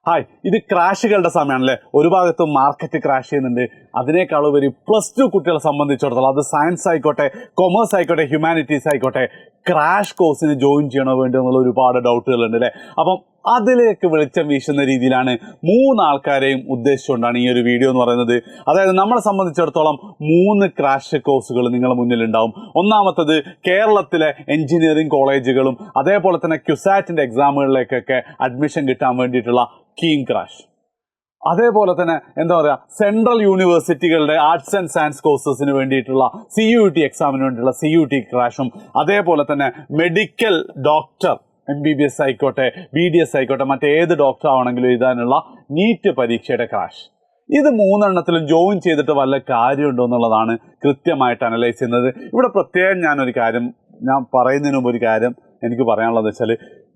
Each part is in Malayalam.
ഹായ്, ഇത് ക്രാഷുകളുടെ സമയമാണല്ലേ. ഒരു ഭാഗത്ത് മാർക്കറ്റ് ക്രാഷ് ചെയ്യുന്നുണ്ട്. അതിനേക്കാൾ ഉപരി +2 കുട്ടികളെ സംബന്ധിച്ചിടത്തോളം, അത് സയൻസ് ആയിക്കോട്ടെ, കൊമേഴ്സ് ആയിക്കോട്ടെ, ഹ്യൂമാനിറ്റീസ് ആയിക്കോട്ടെ, ക്രാഷ് കോഴ്സിന് ജോയിൻ ചെയ്യണോ വേണ്ടി എന്നുള്ള ഒരുപാട് ഡൗട്ടുകളുണ്ട് അല്ലേ. അപ്പം അതിലേക്ക് വെളിച്ചം വീശുന്ന രീതിയിലാണ് 3 ആൾക്കാരെയും ഉദ്ദേശിച്ചുകൊണ്ടാണ് ഈ ഒരു വീഡിയോ എന്ന് പറയുന്നത്. അതായത് നമ്മളെ സംബന്ധിച്ചിടത്തോളം 3 ക്രാഷ് കോഴ്സുകൾ നിങ്ങളുടെ മുന്നിലുണ്ടാവും. ഒന്നാമത്തത് കേരളത്തിലെ എഞ്ചിനീയറിംഗ് കോളേജുകളും അതേപോലെ തന്നെ ക്യുസാറ്റിൻ്റെ എക്സാമുകളിലേക്കൊക്കെ അഡ്മിഷൻ കിട്ടാൻ വേണ്ടിയിട്ടുള്ള കീം ക്രാഷ്. അതേപോലെ തന്നെ എന്താ പറയുക, സെൻട്രൽ യൂണിവേഴ്സിറ്റികളുടെ ആർട്സ് ആൻഡ് സയൻസ് കോഴ്സസിന് വേണ്ടിയിട്ടുള്ള CUET എക്സാമിന് വേണ്ടിയിട്ടുള്ള CUET ക്രാഷും, അതേപോലെ തന്നെ മെഡിക്കൽ ഡോക്ടർ MBBS ആയിക്കോട്ടെ, BDS ആയിക്കോട്ടെ, മറ്റേത് ഡോക്ടർ ആവണമെങ്കിലും എഴുതാനുള്ള നീറ്റ് പരീക്ഷയുടെ ക്രാഷ്. ഇത് 3 എണ്ണത്തിലും ജോയിൻ ചെയ്തിട്ട് വല്ല കാര്യമുണ്ടോ എന്നുള്ളതാണ് കൃത്യമായിട്ട് അനലൈസ് ചെയ്യുന്നത്. ഇവിടെ പ്രത്യേകം ഞാൻ പറയുന്നതിന് മുമ്പ് ഒരു കാര്യം എനിക്ക് പറയാനുള്ളത് വെച്ചാൽ,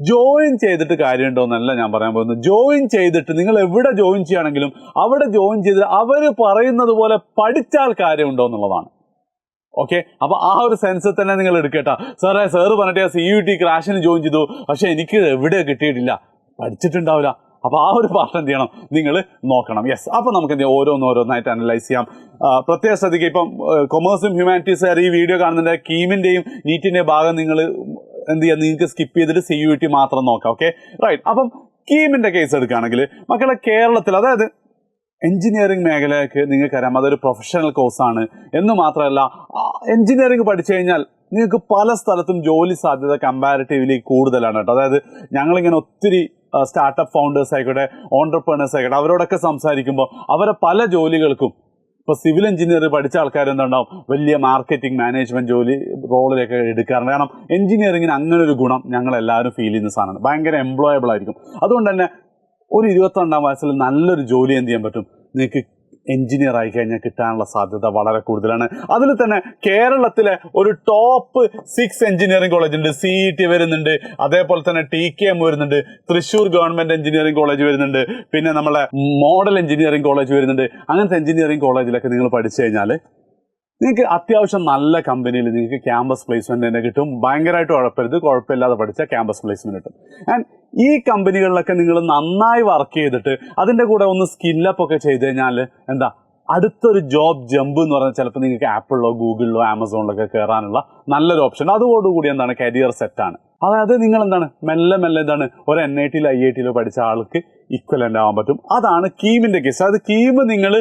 ജോയിൻ ചെയ്തിട്ട് കാര്യമുണ്ടോ എന്നല്ല ഞാൻ പറയാൻ പോകുന്നത്. ജോയിൻ ചെയ്തിട്ട് നിങ്ങൾ എവിടെ ജോയിൻ ചെയ്യുകയാണെങ്കിലും അവിടെ ജോയിൻ ചെയ്ത് അവർ പറയുന്നത് പോലെ പഠിച്ചാൽ കാര്യമുണ്ടോ എന്നുള്ളതാണ്. ഓക്കെ, അപ്പോൾ ആ ഒരു സെൻസിൽ തന്നെ നിങ്ങൾ എടുക്കട്ടാ. സാറ് പറഞ്ഞിട്ട് CUET ക്രാഷിന് ജോയിൻ ചെയ്തു, പക്ഷെ എനിക്ക് എവിടെ കിട്ടിയിട്ടില്ല, പഠിച്ചിട്ടുണ്ടാവില്ല. അപ്പോൾ ആ ഒരു പാർട്ട് എന്ത് ചെയ്യണം, നിങ്ങൾ നോക്കണം. യെസ്, അപ്പോൾ നമുക്ക് എന്ത് ചെയ്യാം, ഓരോന്നായിട്ട് അനലൈസ് ചെയ്യാം. പ്രത്യേകം ശ്രദ്ധിക്കുക. ഇപ്പം കൊമേഴ്സും ഹ്യൂമാനിറ്റീസുകാർ ഈ വീഡിയോ കാണുന്നുണ്ട്, കീമിൻ്റെയും നീറ്റിൻ്റെയും ഭാഗം നിങ്ങൾ എന്ത് ചെയ്യുക, നിങ്ങൾക്ക് സ്കിപ്പ് ചെയ്തിട്ട് CUET മാത്രം നോക്കാം. Okay, right. അപ്പം കീമിൻ്റെ കേസ് എടുക്കുകയാണെങ്കിൽ മക്കളെ, കേരളത്തിൽ അതായത് എഞ്ചിനീയറിംഗ് മേഖലയ്ക്ക് നിങ്ങൾക്കറിയാം അതൊരു പ്രൊഫഷണൽ കോഴ്സാണ് എന്ന് മാത്രമല്ല, എഞ്ചിനീയറിംഗ് പഠിച്ചു കഴിഞ്ഞാൽ നിങ്ങൾക്ക് പല സ്ഥലത്തും ജോലി സാധ്യത കമ്പാരിറ്റീവ്ലി കൂടുതലാണ് കേട്ടോ. അതായത് ഞങ്ങളിങ്ങനെ ഒത്തിരി സ്റ്റാർട്ടപ്പ് ഫൗണ്ടേഴ്സ് ആയിക്കോട്ടെ, ഓൺടർപ്രണേഴ്സ് ആയിക്കോട്ടെ, അവരോടൊക്കെ സംസാരിക്കുമ്പോൾ അവരെ പല ജോലികൾക്കും ഇപ്പോൾ സിവിൽ എഞ്ചിനീയർ പഠിച്ച ആൾക്കാർ എന്തുണ്ടാവും, വലിയ മാർക്കറ്റിംഗ് മാനേജ്മെൻറ്റ് ജോലി റോളിലൊക്കെ എടുക്കാറുണ്ട്. കാരണം എഞ്ചിനീയറിങ്ങിന് അങ്ങനെ ഒരു ഗുണം ഞങ്ങളെല്ലാവരും ഫീൽ ചെയ്യുന്ന സാധനമാണ്, ഭയങ്കര എംപ്ലോയബിൾ ആയിരിക്കും. അതുകൊണ്ട് തന്നെ ഒരു 22-ാം വയസ്സിൽ നല്ലൊരു ജോലി എന്ത് ചെയ്യാൻ പറ്റും, നിങ്ങൾക്ക് എഞ്ചിനീയർ ആയി കഴിഞ്ഞാൽ കിട്ടാനുള്ള സാധ്യത വളരെ കൂടുതലാണ്. അതിൽ തന്നെ കേരളത്തിലെ ഒരു ടോപ്പ് 6 എഞ്ചിനീയറിംഗ് കോളേജ് ഉണ്ട്. CET വരുന്നുണ്ട്, അതേപോലെ തന്നെ TKM വരുന്നുണ്ട്, തൃശ്ശൂർ ഗവൺമെന്റ് എഞ്ചിനീയറിംഗ് കോളേജ് വരുന്നുണ്ട്, പിന്നെ നമ്മളെ മോഡൽ എഞ്ചിനീയറിംഗ് കോളേജ് വരുന്നുണ്ട്. അങ്ങനത്തെ എഞ്ചിനീയറിംഗ് കോളേജിലൊക്കെ നിങ്ങൾ പഠിച്ചു കഴിഞ്ഞാൽ നിങ്ങൾക്ക് അത്യാവശ്യം നല്ല കമ്പനിയിൽ നിങ്ങൾക്ക് ക്യാമ്പസ് പ്ലേസ്മെന്റ് തന്നെ കിട്ടും. ഭയങ്കരമായിട്ട് കുഴപ്പമില്ലാതെ പഠിച്ചാൽ ക്യാമ്പസ് പ്ലേസ്മെന്റ് കിട്ടും. ആൻഡ് ഈ കമ്പനികളിലൊക്കെ നിങ്ങൾ നന്നായി വർക്ക് ചെയ്തിട്ട് അതിൻ്റെ കൂടെ ഒന്ന് സ്കില്ലപ്പ് ഒക്കെ ചെയ്ത് കഴിഞ്ഞാൽ എന്താ, അടുത്തൊരു ജോബ് ജമ്പ് എന്ന് പറഞ്ഞാൽ ചിലപ്പോൾ നിങ്ങൾക്ക് ആപ്പിളിലോ ഗൂഗിളിലോ ആമസോണിലൊക്കെ കയറാനുള്ള നല്ലൊരു ഓപ്ഷൻ. അതോടുകൂടി എന്താണ്, കരിയർ സെറ്റാണ്. അതായത് നിങ്ങൾ എന്താണ് മെല്ലെ എന്താണ് ഒരു NITയിലോ IITയിലോ പഠിച്ച ആൾക്ക് ഈക്വലൻ്റ് ആവാൻ പറ്റും. അതാണ് കീമിൻ്റെ കേസ്. അതായത് കീം നിങ്ങൾ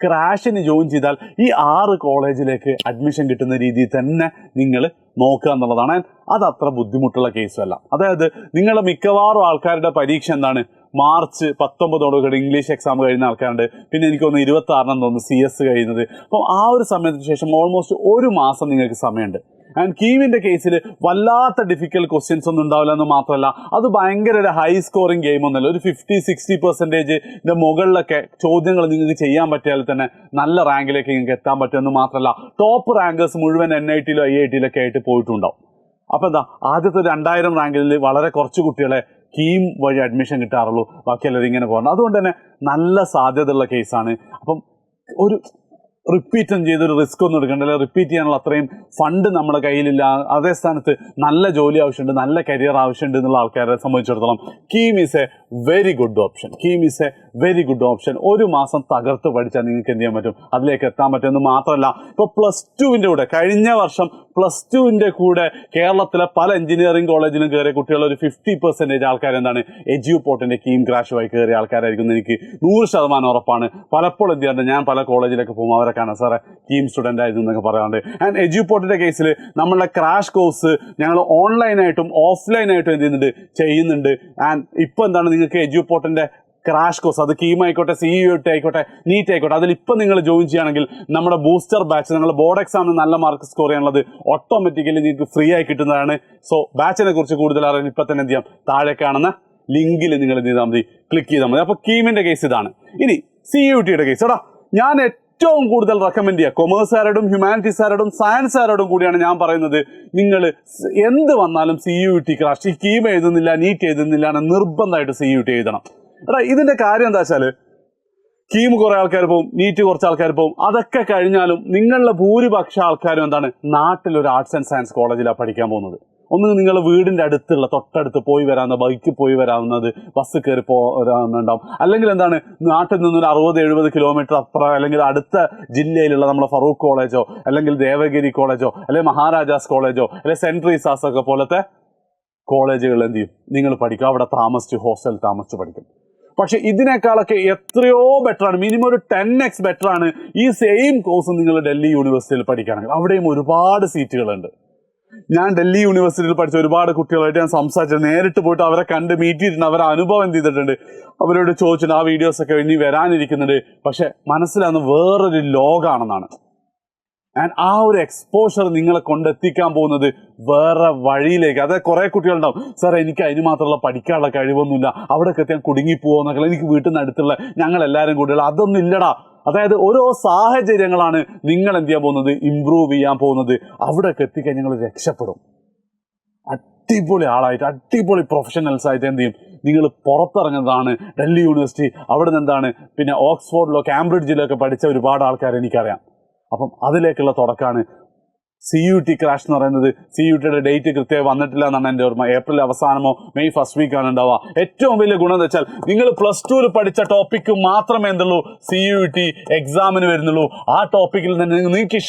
ക്രാഷിന് ജോയിൻ ചെയ്താൽ ഈ 6 കോളേജിലേക്ക് അഡ്മിഷൻ കിട്ടുന്ന രീതിയിൽ തന്നെ നിങ്ങൾ നോക്കുക എന്നുള്ളതാണ്. അതത്ര ബുദ്ധിമുട്ടുള്ള കേസുമല്ല. അതായത് നിങ്ങളുടെ മിക്കവാറും ആൾക്കാരുടെ പരീക്ഷ എന്താണ്, മാർച്ച് 19 ഇംഗ്ലീഷ് എക്സാം കഴിയുന്ന ആൾക്കാരുണ്ട്. പിന്നെ എനിക്ക് തോന്നുന്നു 26 തോന്നുന്നു CS കഴിയുന്നത്. അപ്പോൾ ആ ഒരു സമയത്തിന് ശേഷം ഓൾമോസ്റ്റ് 1 മാസം നിങ്ങൾക്ക് സമയമുണ്ട്. ആൻഡ് കീമിൻ്റെ കേസിൽ വല്ലാത്ത ഡിഫിക്കൽട്ട് ക്വസ്റ്റ്യൻസ് ഒന്നും ഉണ്ടാവില്ല എന്ന് മാത്രമല്ല, അത് ഭയങ്കര ഒരു ഹൈ സ്കോറിങ് ഗെയിം ഒന്നുമല്ല. ഒരു 50-60% മുകളിലൊക്കെ ചോദ്യങ്ങൾ നിങ്ങൾക്ക് ചെയ്യാൻ പറ്റിയാൽ തന്നെ നല്ല റാങ്കിലേക്ക് നിങ്ങൾക്ക് എത്താൻ പറ്റുമെന്ന് മാത്രമല്ല, ടോപ്പ് റാങ്കേഴ്സ് മുഴുവൻ NITയിലോ IITയിലൊക്കെ ആയിട്ട് പോയിട്ടുണ്ടാവും. അപ്പോൾ എന്താ, ആദ്യത്തെ 2000 റാങ്കിൽ വളരെ കുറച്ച് കുട്ടികളെ കീം വഴി അഡ്മിഷൻ കിട്ടാറുള്ളൂ, ബാക്കിയെല്ലാവരും ഇങ്ങനെ പോകണം. അതുകൊണ്ട് തന്നെ നല്ല സാധ്യതയുള്ള കേസാണ്. അപ്പം ഒരു റിപ്പീറ്റും ചെയ്തൊരു റിസ്ക് ഒന്നും എടുക്കണ്ടല്ലോ. റിപ്പീറ്റ് ചെയ്യാനുള്ള അത്രയും ഫണ്ട് നമ്മുടെ കയ്യിലില്ല. അതേ സ്ഥാനത്ത് നല്ല ജോലി ആവശ്യമുണ്ട്, നല്ല കരിയർ ആവശ്യമുണ്ട് എന്നുള്ള ആൾക്കാരെ സംബന്ധിച്ചിടത്തോളം KEAM is A very good option. 1 മാസം തകർത്ത് പഠിച്ചാൽ നിങ്ങൾക്ക് എന്ത് ചെയ്യാൻ പറ്റും, അതിലേക്ക് എത്താൻ പറ്റുമെന്ന് മാത്രമല്ല, ഇപ്പോൾ +2വിൻ്റെ കൂടെ കഴിഞ്ഞ വർഷം +2വിൻ്റെ കൂടെ കേരളത്തിലെ പല എഞ്ചിനീയറിംഗ് കോളേജിലും കയറിയ കുട്ടികൾ ഒരു 50% ആൾക്കാർ എന്താണ്, എജ്യൂപോർട്ടിൻ്റെ കീം ക്രാഷുമായി കയറിയ ആൾക്കാരായിരിക്കും എനിക്ക് 100% ഉറപ്പാണ്. പലപ്പോഴും എന്ത് ചെയ്യാറുണ്ട്, ഞാൻ പല കോളേജിലൊക്കെ പോകുമ്പോൾ അവരെ കാണാം, സാറേ കീം സ്റ്റുഡൻ്റ് ആയിരുന്നു എന്നൊക്കെ പറയാറുണ്ട്. ആൻഡ് എജ്യൂപോർട്ടിൻ്റെ കേസിൽ നമ്മളുടെ ക്രാഷ് കോഴ്സ് ഞങ്ങൾ ഓൺലൈനായിട്ടും ഓഫ്ലൈനായിട്ടും എന്ത് ചെയ്യുന്നുണ്ട്. ആൻഡ് ഇപ്പോൾ എന്താണ്, നിങ്ങൾക്ക് എജ്യൂപോർട്ടിൻ്റെ ക്രാഷ് കോഴ്സ്, അത് കീം ആയിക്കോട്ടെ, CUET ആയിക്കോട്ടെ, നീറ്റ് ആയിക്കോട്ടെ, അതിലിപ്പോൾ നിങ്ങൾ ജോയിൻ ചെയ്യുകയാണെങ്കിൽ നമ്മുടെ ബൂസ്റ്റർ ബാച്ച്, നിങ്ങൾ ബോർഡ് എക്സാമിന് നല്ല മാർക്ക് സ്കോർ ചെയ്യാനുള്ളത് ഓട്ടോമാറ്റിക്കലി നിങ്ങൾക്ക് ഫ്രീ ആയി കിട്ടുന്നതാണ്. സോ ബാച്ചിനെ കുറിച്ച് കൂടുതൽ അറിയാൻ ഇപ്പം തന്നെ എന്ത് ചെയ്യാം, താഴെ കാണുന്ന ലിങ്കിൽ നിങ്ങൾ എന്ത് ചെയ്താൽ മതി, ക്ലിക്ക് ചെയ്താൽ മതി. അപ്പോൾ കീമിൻ്റെ കേസ് ഇതാണ്. ഇനി CUETയുടെ കേസ്, എടാ ഞാൻ ഏറ്റവും കൂടുതൽ റെക്കമെൻഡ് ചെയ്യുക കൊമേഴ്സുകാരോടും ഹ്യൂമാനിറ്റീസുകാരോടും സയൻസുകാരോടും കൂടിയാണ് ഞാൻ പറയുന്നത്, നിങ്ങൾ എന്ത് വന്നാലും CUET ക്രാഷ്, ഈ കീം എഴുതുന്നില്ല നീറ്റ് എഴുതുന്നില്ല എന്ന് നിർബന്ധമായിട്ട് CUET എഴുതണം. എടാ ഇതിൻ്റെ കാര്യം എന്താ വെച്ചാൽ, കീം കുറേ ആൾക്കാർ പോകും, നീറ്റ് കുറച്ച് ആൾക്കാർ പോകും. അതൊക്കെ കഴിഞ്ഞാലും നിങ്ങളുടെ ഭൂരിപക്ഷ ആൾക്കാരും എന്താണ്, നാട്ടിലൊരു ആർട്സ് ആൻഡ് സയൻസ് കോളേജിലാണ് പഠിക്കാൻ പോകുന്നത്. ഒന്ന് നിങ്ങൾ വീടിൻ്റെ അടുത്തുള്ള തൊട്ടടുത്ത് പോയി വരാവുന്ന ബൈക്കിൽ പോയി വരാവുന്നത് ബസ് കയറി പോരാവുന്നുണ്ടാവും. അല്ലെങ്കിൽ എന്താണ് നാട്ടിൽ നിന്നൊരു 60-70 കിലോമീറ്റർ അപ്പുറം അല്ലെങ്കിൽ അടുത്ത ജില്ലയിലുള്ള നമ്മളെ ഫറൂഖ് കോളേജോ അല്ലെങ്കിൽ ദേവഗിരി കോളേജോ അല്ലെങ്കിൽ മഹാരാജാസ് കോളേജോ അല്ലെങ്കിൽ സെൻറ്റ് ട്രീസാസ് ഒക്കെ പോലത്തെ കോളേജുകൾ എന്ത് ചെയ്യും നിങ്ങൾ പഠിക്കും, അവിടെ താമസിച്ച് ഹോസ്റ്റലിൽ താമസിച്ച് പഠിക്കും. പക്ഷെ ഇതിനേക്കാളൊക്കെ എത്രയോ ബെറ്ററാണ്, മിനിമം ഒരു 10x ബെറ്ററാണ് ഈ സെയിം കോഴ്സ് നിങ്ങൾ ഡൽഹി യൂണിവേഴ്സിറ്റിയിൽ പഠിക്കുകയാണെങ്കിൽ. അവിടെയും ഒരുപാട് സീറ്റുകളുണ്ട്. ഞാൻ ഡൽഹി യൂണിവേഴ്സിറ്റിയിൽ പഠിച്ച ഒരുപാട് കുട്ടികളായിട്ട് ഞാൻ സംസാരിച്ചത്, നേരിട്ട് പോയിട്ട് അവരെ കണ്ട് മീറ്റ് ചെയ്തിട്ടുണ്ട്, അവരെ അനുഭവം എന്ത് ചെയ്തിട്ടുണ്ട്, അവരോട് ചോദിച്ചിട്ടുണ്ട്. ആ വീഡിയോസൊക്കെ ഇനി വരാനിരിക്കുന്നുണ്ട്. പക്ഷെ മനസ്സിലാകുന്ന വേറൊരു ലോകമാണെന്നാണ്. ആൻഡ് ആ ഒരു എക്സ്പോഷർ നിങ്ങളെ കൊണ്ടെത്തിക്കാൻ പോകുന്നത് വേറെ വഴിയിലേക്ക്. അതായത് കുറേ കുട്ടികളുണ്ടാവും, സാർ എനിക്ക് അതിന് മാത്രമുള്ള പഠിക്കാനുള്ള കഴിവൊന്നുമില്ല, അവിടെയൊക്കെ എത്തിയാൽ കുടുങ്ങിപ്പോകുന്നൊക്കെ, എനിക്ക് വീട്ടിൽ നിന്ന് അടുത്തുള്ള ഞങ്ങളെല്ലാവരും കൂടിയുള്ള അതൊന്നും ഇല്ലടാ. അതായത് ഓരോ സാഹചര്യങ്ങളാണ് നിങ്ങൾ എന്ത് ചെയ്യാൻ പോകുന്നത്, ഇമ്പ്രൂവ് ചെയ്യാൻ പോകുന്നത്. അവിടെയൊക്കെ എത്തിക്കാൻ ഞങ്ങൾ രക്ഷപ്പെടും. അടിപൊളി ആളായിട്ട് അടിപൊളി പ്രൊഫഷണൽസ് ആയിട്ട് എന്ത് ചെയ്യും നിങ്ങൾ പുറത്തിറങ്ങുന്നതാണ്. ഡൽഹി യൂണിവേഴ്സിറ്റി അവിടെ നിന്ന് എന്താണ് പിന്നെ ഓക്സ്ഫോർഡിലോ കാംബ്രിഡ്ജിലോ ഒക്കെ പഠിച്ച ഒരുപാട് ആൾക്കാർ എനിക്കറിയാം. അപ്പം അതിലേക്കുള്ള തുടക്കമാണ് CUT ക്രാഷ് എന്ന് പറയുന്നത്. CUTയുടെ ഡേറ്റ് കൃത്യമായി വന്നിട്ടില്ല എന്നാണ് എൻ്റെ ഓർമ്മ. ഏപ്രിൽ അവസാനമോ മെയ് ഫസ്റ്റ് വീക്കാണ് ഉണ്ടാവുക. ഏറ്റവും വലിയ ഗുണം എന്ന് വെച്ചാൽ നിങ്ങൾ +2 പഠിച്ച ടോപ്പിക്ക് മാത്രമേ എന്തുള്ളൂ CUT എക്സാമിന് വരുന്നുള്ളൂ. ആ ടോപ്പിക്കിൽ തന്നെ നിങ്ങൾക്ക്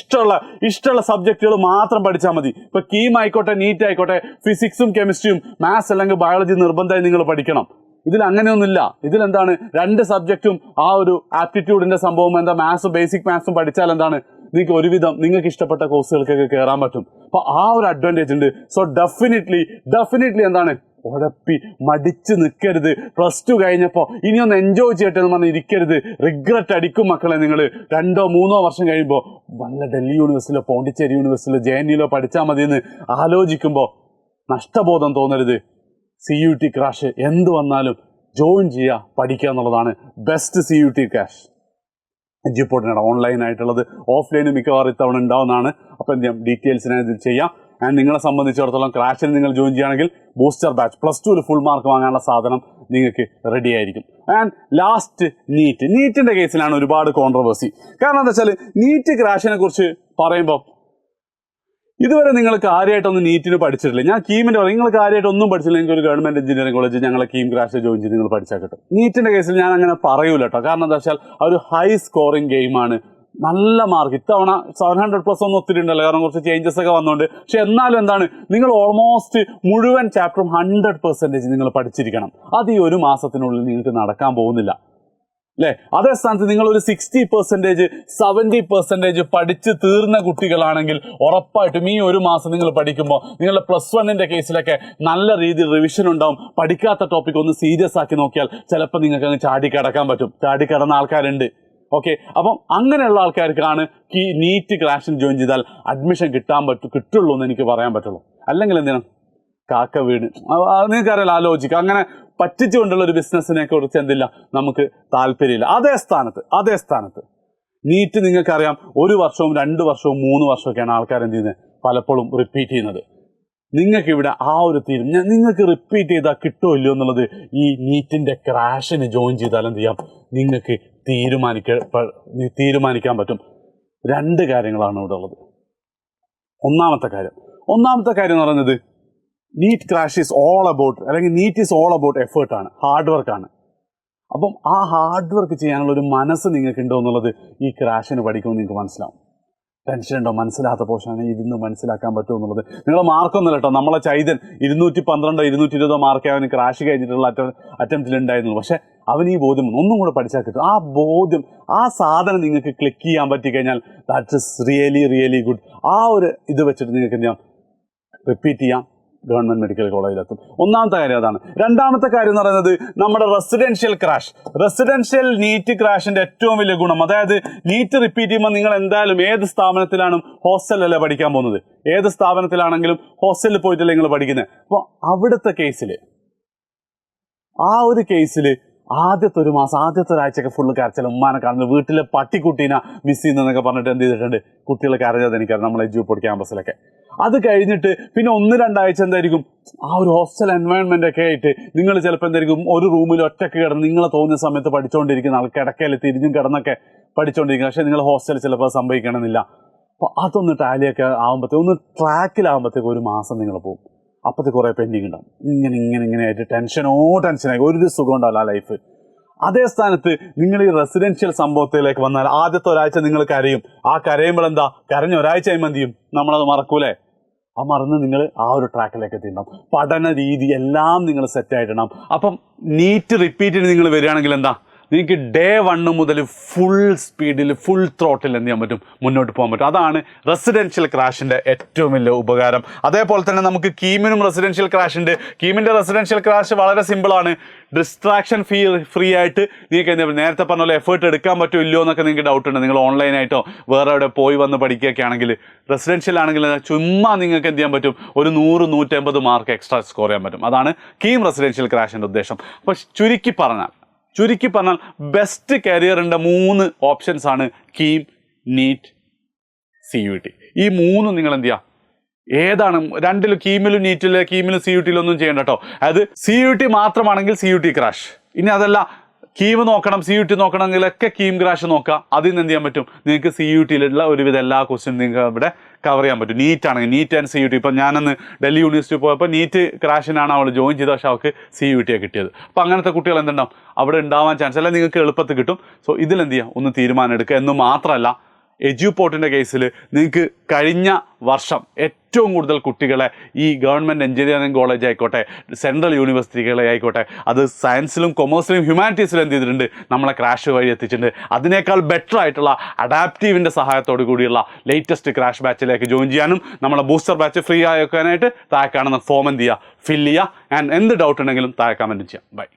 ഇഷ്ടമുള്ള സബ്ജക്റ്റുകൾ മാത്രം പഠിച്ചാൽ മതി. ഇപ്പോൾ കീം ആയിക്കോട്ടെ, നീറ്റ് ആയിക്കോട്ടെ, ഫിസിക്സും കെമിസ്ട്രിയും മാത്സ് അല്ലെങ്കിൽ ബയോളജി നിർബന്ധമായി നിങ്ങൾ പഠിക്കണം. ഇതിൽ അങ്ങനെയൊന്നുമില്ല. ഇതിലെന്താണ് 2 സബ്ജക്റ്റും ആ ഒരു ആപ്റ്റിറ്റ്യൂഡിന്റെ സംഭവം എന്താ മാത്സും ബേസിക് മാത്സും പഠിച്ചാൽ എന്താണ് നിങ്ങൾക്ക് ഒരുവിധം നിങ്ങൾക്ക് ഇഷ്ടപ്പെട്ട കോഴ്സുകൾക്കൊക്കെ കയറാൻ പറ്റും. അപ്പോൾ ആ ഒരു അഡ്വാൻറ്റേജ് ഉണ്ട്. സോ ഡെഫിനറ്റ്ലി എന്താണ് ഉഴപ്പി മടിച്ച് നിൽക്കരുത്. +2 കഴിഞ്ഞപ്പോൾ ഇനിയൊന്ന് എൻജോയ് ചെയ്യട്ടെ എന്ന് പറഞ്ഞ് ഇരിക്കരുത്. റിഗ്രറ്റ് അടിക്കും മക്കളെ. നിങ്ങൾ 2-3 വർഷം കഴിയുമ്പോൾ വല്ല ഡൽഹി യൂണിവേഴ്സിറ്റിയിലോ പോണ്ടിച്ചേരി യൂണിവേഴ്സിറ്റിയിലോ JNUയിലോ പഠിച്ചാൽ മതിയെന്ന് ആലോചിക്കുമ്പോൾ നഷ്ടബോധം തോന്നരുത്. CUT ക്രാഷ് എന്ത് വന്നാലും ജോയിൻ ചെയ്യുക, പഠിക്കുക എന്നുള്ളതാണ് ബെസ്റ്റ് CUT ക്രാഷ്. എഡ്യൂപോർട്ടിനാണ് ഓൺലൈനായിട്ടുള്ളത്, ഓഫ്ലൈനും മിക്കവാറും ഇത്തവണ ഉണ്ടാവുന്നതാണ്. അപ്പോൾ എന്ത് ചെയ്യാം, ഡീറ്റെയിൽസിനെ ഇത് ചെയ്യാം. ആൻഡ് നിങ്ങളെ സംബന്ധിച്ചിടത്തോളം ക്രാഷിന് നിങ്ങൾ ജോയിൻ ചെയ്യുകയാണെങ്കിൽ ബൂസ്റ്റർ ബാച്ച് +2 ഫുൾ മാർക്ക് വാങ്ങാനുള്ള സാധനം നിങ്ങൾക്ക് റെഡി ആയിരിക്കും. ആൻഡ് ലാസ്റ്റ് നീറ്റിൻ്റെ കേസിലാണ് ഒരുപാട് കോൺട്രവേഴ്സി. കാരണം എന്താ വെച്ചാൽ നീറ്റ് ക്രാഷിനെ കുറിച്ച് പറയുമ്പോൾ ഇതുവരെ നിങ്ങൾ കാര്യമായിട്ടൊന്നും നീറ്റിന് പഠിച്ചിട്ടില്ല. ഞാൻ കീമിൻ്റെ പറയും, നിങ്ങൾ കാര്യമായിട്ട് ഒന്നും പഠിച്ചില്ല, നിങ്ങൾക്ക് ഒരു ഗവൺമെൻറ് എഞ്ചിനീയറിംഗ് കോളേജ് ഞങ്ങളെ കീം ക്രാഷ് ജോയിൻ ചെയ്ത് നിങ്ങൾ പഠിച്ചാൽ കിട്ടും. നീറ്റിൻ്റെ കേസിൽ ഞാൻ അങ്ങനെ പറയൂല കേട്ടോ. കാരണം എന്താ വെച്ചാൽ ഒരു ഹൈ സ്കോറിംഗ് ഗെയിമാണ്. നല്ല മാർക്ക് ഇത്തവണ 700+ ഒന്നും ഒത്തിരി ഉണ്ടല്ലോ, കാരണം കുറച്ച് ചേഞ്ചസ് ഒക്കെ വന്നുകൊണ്ട്. പക്ഷെ എന്നാലും എന്താണ് നിങ്ങൾ ഓൾമോസ്റ്റ് മുഴുവൻ ചാപ്റ്ററും 100% നിങ്ങൾ പഠിച്ചിരിക്കണം. അത് ഈ ഒരു മാസത്തിനുള്ളിൽ നിങ്ങൾക്ക് നടക്കാൻ പോകുന്നില്ല അല്ലേ? അതേ സ്ഥാനത്ത് നിങ്ങൾ ഒരു 60%, 70% പഠിച്ച് തീർന്ന കുട്ടികളാണെങ്കിൽ ഉറപ്പായിട്ടും ഈ ഒരു മാസം നിങ്ങൾ പഠിക്കുമ്പോൾ നിങ്ങളുടെ +1ന്റെ കേസിലൊക്കെ നല്ല രീതിയിൽ റിവിഷൻ ഉണ്ടാവും. പഠിക്കാത്ത ടോപ്പിക് ഒന്ന് സീരിയസ് ആക്കി നോക്കിയാൽ ചിലപ്പോൾ നിങ്ങൾക്ക് അങ്ങ് ചാടിക്കടക്കാൻ പറ്റും. ചാടിക്കടന്ന ആൾക്കാരുണ്ട്. ഓക്കെ, അപ്പം അങ്ങനെയുള്ള ആൾക്കാർക്കാണ് ഈ നീറ്റ് ക്രാഷിന് ജോയിൻ ചെയ്താൽ അഡ്മിഷൻ കിട്ടുള്ളൂ എന്ന് എനിക്ക് പറയാൻ പറ്റുള്ളൂ. അല്ലെങ്കിൽ എന്തിനാണ് കാക്ക വീട് നിങ്ങൾക്കറിയാലോ, ആലോചിക്കുക. അങ്ങനെ പറ്റിച്ചുകൊണ്ടുള്ള ഒരു ബിസിനസ്സിനെ കുറിച്ച് എന്തില്ല നമുക്ക് താല്പര്യമില്ല. അതേ സ്ഥാനത്ത് നീറ്റ് നിങ്ങൾക്കറിയാം 1 വർഷവും 2 വർഷവും 3 വർഷമൊക്കെയാണ് ആൾക്കാർ എന്ത് ചെയ്യുന്നത് പലപ്പോഴും റിപ്പീറ്റ് ചെയ്യുന്നത്. നിങ്ങൾക്കിവിടെ ആ ഒരു നിങ്ങൾക്ക് റിപ്പീറ്റ് ചെയ്താൽ കിട്ടുമോ ഇല്ലയോ എന്നുള്ളത് ഈ നീറ്റിൻ്റെ ക്രാഷിന് ജോയിൻ ചെയ്താൽ എന്ത് ചെയ്യാം നിങ്ങൾക്ക് തീരുമാനിക്കാൻ പറ്റും. 2 കാര്യങ്ങളാണ് ഇവിടെ ഉള്ളത്. ഒന്നാമത്തെ കാര്യം എന്ന് പറയുന്നത് NEET crash is all about, അല്ലെങ്കിൽ നീറ്റ് ഈസ് ഓൾ അബൌട്ട് എഫേർട്ടാണ്, ഹാർഡ് വർക്കാണ്. അപ്പം ആ ഹാർഡ് വർക്ക് ചെയ്യാനുള്ള ഒരു മനസ്സ് നിങ്ങൾക്ക് ഉണ്ടോ എന്നുള്ളത് ഈ ക്രാഷിന് പഠിക്കുമ്പോൾ നിങ്ങൾക്ക് മനസ്സിലാവും. ടെൻഷൻ ഉണ്ടോ, മനസ്സിലാത്ത പോർഷനാണ് ഇരുന്ന് മനസ്സിലാക്കാൻ പറ്റുമോ എന്നുള്ളത്. നിങ്ങൾ മാർക്കൊന്നുമില്ല കേട്ടോ, നമ്മളെ ചൈതൻ 212 220 മാർക്ക് അവന് ക്രാഷ് കഴിഞ്ഞിട്ടുള്ള അറ്റംപ്റ്റിൽ ഉണ്ടായിരുന്നുള്ളൂ. പക്ഷേ അവൻ ഈ ബോധ്യം ഒന്നും കൂടെ പഠിച്ചാൽ കിട്ടും. ആ ബോധ്യം, ആ സാധനം നിങ്ങൾക്ക് ക്ലിക്ക് ചെയ്യാൻ പറ്റിക്കഴിഞ്ഞാൽ ദാറ്റ് ഇസ് റിയലി ഗുഡ്. ആ ഒരു ഇത് വെച്ചിട്ട് നിങ്ങൾക്ക് എന്ത് ചെയ്യാം, റിപ്പീറ്റ് ചെയ്യാം, ഗവൺമെൻറ് മെഡിക്കൽ കോളേജിലെത്തും. ഒന്നാമത്തെ കാര്യം അതാണ്. രണ്ടാമത്തെ കാര്യം എന്ന് പറയുന്നത് നമ്മുടെ റെസിഡൻഷ്യൽ നീറ്റ് ക്രാഷിന്റെ ഏറ്റവും വലിയ ഗുണം, അതായത് നീറ്റ് റിപ്പീറ്റ് ചെയ്യുമ്പോൾ നിങ്ങൾ എന്തായാലും ഏത് സ്ഥാപനത്തിലാണ് ഹോസ്റ്റലല്ലേ പഠിക്കാൻ പോകുന്നത്, ഏത് സ്ഥാപനത്തിലാണെങ്കിലും ഹോസ്റ്റലിൽ പോയിട്ടല്ലേ നിങ്ങൾ പഠിക്കുന്നത്. അപ്പോൾ അവിടുത്തെ കേസിൽ ആദ്യത്തെ ഒരു മാസം, ആദ്യത്തെ ഒരാഴ്ചയൊക്കെ ഫുള്ള് കരച്ചിൽ, ഉമ്മാനെ കാണുന്നത്, വീട്ടിലെ പട്ടിക്കുട്ടീനെ മിസ് ചെയ്യുന്നതെന്നൊക്കെ പറഞ്ഞിട്ട് എന്ത് ചെയ്തിട്ടുണ്ട് കുട്ടികൾ കരഞ്ഞത് എനിക്കറിയാം നമ്മളെ എഡ്യൂപോർട്ട് ക്യാമ്പസിലൊക്കെ. അത് കഴിഞ്ഞിട്ട് പിന്നെ 1-2 ആഴ്ച എന്തായിരിക്കും ആ ഒരു ഹോസ്റ്റൽ എൻവയോൺമെൻ്റ് ഒക്കെ ആയിട്ട് നിങ്ങൾ ചിലപ്പോൾ എന്തായിരിക്കും ഒരു റൂമിൽ ഒറ്റയ്ക്ക് കിടന്ന് നിങ്ങളെ തോന്നിയ സമയത്ത് പഠിച്ചുകൊണ്ടിരിക്കുന്ന ആൾ, കിടക്കയിൽ തിരിഞ്ഞും കിടന്നൊക്കെ പഠിച്ചുകൊണ്ടിരിക്കുന്നത്. പക്ഷേ നിങ്ങൾ ഹോസ്റ്റലിൽ ചിലപ്പോൾ സംഭവിക്കണമെന്നില്ല. അപ്പോൾ അതൊന്ന് ടാലിയൊക്കെ ആകുമ്പോഴത്തേക്ക്, ഒന്ന് ട്രാക്കിലാകുമ്പോഴത്തേക്ക് 1 മാസം നിങ്ങൾ പോകും. അപ്പോഴത്തെ കുറേ പെൻഡിങ് ഉണ്ടാവും. ഇങ്ങനെ ആയിട്ട് ടെൻഷനായി ഒരു സുഖം ഉണ്ടാവില്ല ആ ലൈഫ്. അതേ സ്ഥാനത്ത് നിങ്ങൾ ഈ റെസിഡൻഷ്യൽ സംഭവത്തിലേക്ക് വന്നാൽ ആദ്യത്തെ ഒരാഴ്ച നിങ്ങൾ കരയും. ആ കരയുമ്പോൾ എന്താ, കരഞ്ഞ ഒരാഴ്ച കഴിയുമ്പോൾ എന്ത് ചെയ്യും, നമ്മളത് മറക്കൂലേ. ആ മറന്ന് നിങ്ങൾ ആ ഒരു ട്രാക്കിലേക്ക് എത്തിയിട്ടുണ്ടാവും. പഠന രീതി എല്ലാം നിങ്ങൾ സെറ്റായിട്ടുണ്ടാവും. അപ്പം നീറ്റ് റിപ്പീറ്റിന് നിങ്ങൾ വരികയാണെങ്കിൽ എന്താ, നിങ്ങൾക്ക് ഡേ 1 മുതൽ ഫുൾ സ്പീഡിൽ ഫുൾ ത്രോട്ടിൽ എന്ത് ചെയ്യാൻ പറ്റും, മുന്നോട്ട് പോകാൻ പറ്റും. അതാണ് റെസിഡൻഷ്യൽ ക്രാഷിൻ്റെ ഏറ്റവും വലിയ ഉപകാരം. അതേപോലെ തന്നെ നമുക്ക് കീമിനും റെസിഡൻഷ്യൽ ക്രാഷ് ഉണ്ട്. കീമിൻ്റെ റെസിഡൻഷ്യൽ ക്രാഷ് വളരെ സിമ്പിളാണ്. ഡിസ്ട്രാക്ഷൻ ഫ്രീ ആയിട്ട് നിങ്ങൾക്ക് എന്താ നേരത്തെ പറഞ്ഞ പോലെ എഫേർട്ട് എടുക്കാൻ പറ്റുമോ ഇല്ലയോ എന്നൊക്കെ നിങ്ങൾക്ക് ഡൗട്ട് ഉണ്ട്. നിങ്ങൾ ഓൺലൈനായിട്ടോ വേറെ എവിടെ പോയി വന്ന് പഠിക്കുകയൊക്കെ ആണെങ്കിൽ, റെസിഡൻഷ്യൽ ആണെങ്കിൽ ചുമ്മാ നിങ്ങൾക്ക് എന്ത് ചെയ്യാൻ പറ്റും, ഒരു 100-150 മാർക്ക് എക്സ്ട്രാ സ്കോർ ചെയ്യാൻ പറ്റും. അതാണ് കീം റെസിഡൻഷ്യൽ ക്രാഷിൻ്റെ ഉദ്ദേശം. അപ്പോൾ ചുരുക്കി പറഞ്ഞാൽ ബെസ്റ്റ് കരിയറിൻ്റെ 3 ഓപ്ഷൻസ് ആണ് കീം, നീറ്റ്, CUT. ഈ 3 നിങ്ങൾ എന്ത് ചെയ്യുക, ഏതാണ് രണ്ടിലും, കീമിലും നീറ്റിലും CUT ഒന്നും ചെയ്യണ്ട കേട്ടോ. അതായത് CUT മാത്രമാണെങ്കിൽ CUT ക്രാഷ്. ഇനി അതല്ല കീം നോക്കണം, CUT നോക്കണമെങ്കിലൊക്കെ കീം ക്രാഷ് നോക്കുക. അതിൽ നിന്ന് എന്ത് ചെയ്യാൻ പറ്റും, നിങ്ങൾക്ക് CUTയിലുള്ള ഒരുവിധ എല്ലാ ക്വസ്റ്റ്യനും നിങ്ങൾക്ക് ഇവിടെ കവർ ചെയ്യാൻ പറ്റും. നീറ്റ് ആണെങ്കിൽ നീറ്റ് ആൻഡ് CUT. ഇപ്പം ഞാനന്ന് ഡൽഹി യൂണിവേഴ്സിറ്റി പോയപ്പോൾ നീറ്റ് ക്രാഷിനാണ് അവൾ ജോയിൻ ചെയ്തത്, പക്ഷേ അവൾക്ക് CUT കിട്ടിയത്. അപ്പോൾ അങ്ങനത്തെ കുട്ടികൾ എന്തുണ്ടാവും, അവിടെ ഉണ്ടാവാൻ ചാൻസ് അല്ല, നിങ്ങൾക്ക് എളുപ്പത്തിൽ കിട്ടും. സോ ഇതിലെന്ത് ചെയ്യുക, ഒന്ന് തീരുമാനം എടുക്കുക. എന്ന് മാത്രമല്ല എഡ്യൂപോർട്ടിൻ്റെ കേസിൽ നിങ്ങൾക്ക് കഴിഞ്ഞ വർഷം ഏറ്റവും കൂടുതൽ കുട്ടികളെ ഈ ഗവൺമെൻറ് എഞ്ചിനീയറിംഗ് കോളേജ് ആയിക്കോട്ടെ, സെൻട്രൽ യൂണിവേഴ്സിറ്റികളെ ആയിക്കോട്ടെ, അത് സയൻസിലും കൊമേഴ്സിലും ഹ്യൂമാനിറ്റീസിലും എന്ത് ചെയ്തിട്ടുണ്ട്, നമ്മളെ ക്രാഷ് വഴി എത്തിച്ചിട്ടുണ്ട്. അതിനേക്കാൾ ബെറ്റർ ആയിട്ടുള്ള അഡാപ്റ്റീവിൻ്റെ സഹായത്തോടു കൂടിയുള്ള ലേറ്റസ്റ്റ് ക്രാഷ് ബാച്ചിലേക്ക് ജോയിൻ ചെയ്യാനും നമ്മളെ ബൂസ്റ്റർ ബാച്ച് ഫ്രീ ആക്കാനായിട്ട് താഴെ കാണുന്ന ഫോം എന്ത് ചെയ്യുക, ഫില്ല് ചെയ്യുക. ആൻഡ് എന്ത് ഡൗട്ട് ഉണ്ടെങ്കിലും താഴെ കമൻറ്റ് ചെയ്യാം. ബൈ.